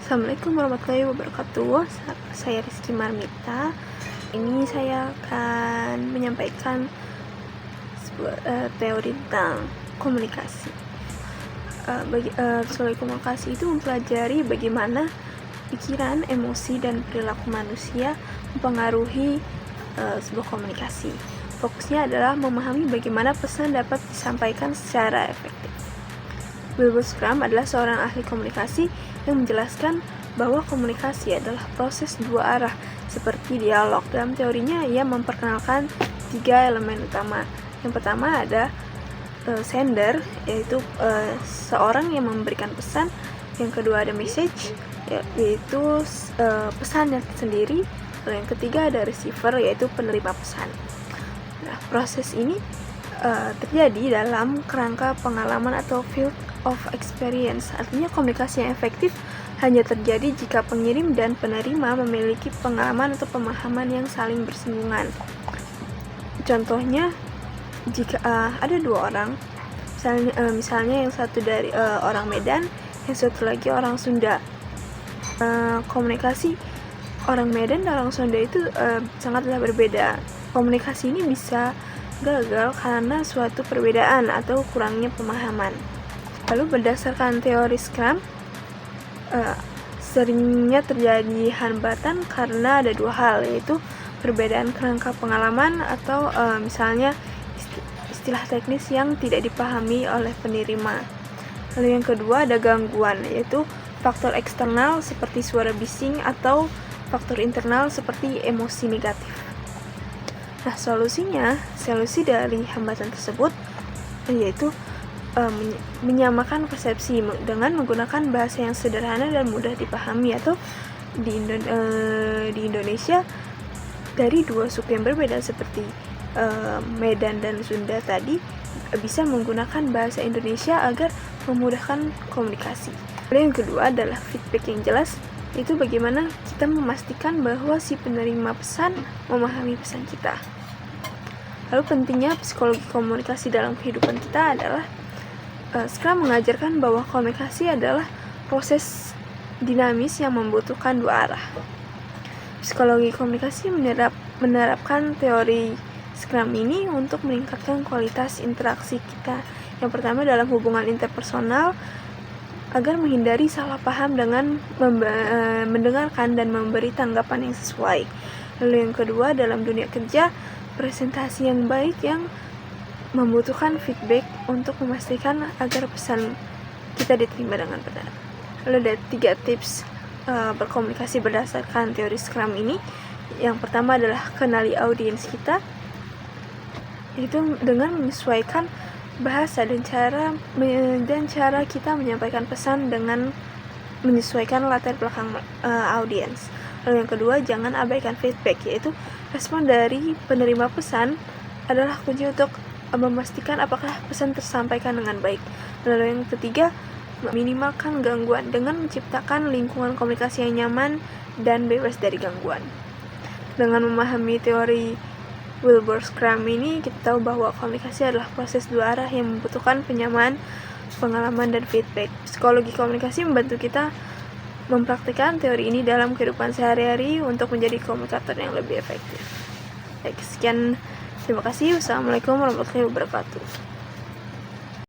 Assalamualaikum warahmatullahi wabarakatuh. Saya Rizky Marmita. Ini saya akan menyampaikan sebuah teori tentang komunikasi. Psikologi komunikasi itu mempelajari bagaimana pikiran, emosi, dan perilaku manusia mempengaruhi sebuah komunikasi. Fokusnya adalah memahami bagaimana pesan dapat disampaikan secara efektif. Wilbur Schramm adalah seorang ahli komunikasi yang menjelaskan bahwa komunikasi adalah proses dua arah seperti dialog. Dalam teorinya, ia memperkenalkan 3 elemen utama. Yang pertama ada sender, yaitu seorang yang memberikan pesan. Yang kedua ada message, yaitu pesannya sendiri. Lalu yang ketiga ada receiver, yaitu penerima pesan. Nah, proses ini terjadi dalam kerangka pengalaman atau field of experience. Artinya komunikasi yang efektif hanya terjadi jika pengirim dan penerima memiliki pengalaman atau pemahaman yang saling bersinggungan. Contohnya, jika ada 2 orang, misalnya yang satu dari orang Medan, yang satu lagi orang Sunda. Komunikasi orang Medan dan orang Sunda itu sangatlah berbeda. Komunikasi ini bisa gagal karena suatu perbedaan atau kurangnya pemahaman. Lalu berdasarkan teori Schramm, seringnya terjadi hambatan karena ada 2 hal, yaitu perbedaan kerangka pengalaman atau misalnya istilah teknis yang tidak dipahami oleh penerima. Lalu yang kedua ada gangguan, yaitu faktor eksternal seperti suara bising atau faktor internal seperti emosi negatif. Nah, solusi dari hambatan tersebut yaitu menyamakan persepsi dengan menggunakan bahasa yang sederhana dan mudah dipahami, atau di Indonesia dari 2 suku yang berbeda seperti Medan dan Sunda tadi bisa menggunakan bahasa Indonesia agar memudahkan komunikasi. Lalu yang kedua adalah feedback yang jelas, itu bagaimana kita memastikan bahwa si penerima pesan memahami pesan kita. Lalu pentingnya psikologi komunikasi dalam kehidupan kita adalah Schramm mengajarkan bahwa komunikasi adalah proses dinamis yang membutuhkan 2 arah. Psikologi komunikasi menerapkan teori Schramm ini untuk meningkatkan kualitas interaksi kita. Yang pertama dalam hubungan interpersonal, agar menghindari salah paham dengan mendengarkan dan memberi tanggapan yang sesuai. Lalu yang kedua dalam dunia kerja, presentasi yang baik yang membutuhkan feedback untuk memastikan agar pesan kita diterima dengan benar. Lalu ada 3 tips berkomunikasi berdasarkan teori Schramm ini. Yang pertama adalah kenali audiens kita, yaitu dengan menyesuaikan bahasa dan cara kita menyampaikan pesan dengan menyesuaikan latar belakang audiens. Lalu yang kedua, jangan abaikan feedback, yaitu respon dari penerima pesan adalah kunci untuk memastikan apakah pesan tersampaikan dengan baik. Lalu yang ketiga, minimalkan gangguan dengan menciptakan lingkungan komunikasi yang nyaman dan bebas dari gangguan. Dengan memahami teori Wilbur Schramm ini, kita tahu bahwa komunikasi adalah proses 2 arah yang membutuhkan penyamaan, pengalaman, dan feedback. Psikologi komunikasi membantu kita mempraktikkan teori ini dalam kehidupan sehari-hari untuk menjadi komunikator yang lebih efektif. Baik, sekian. Terima kasih. Wassalamualaikum warahmatullahi wabarakatuh.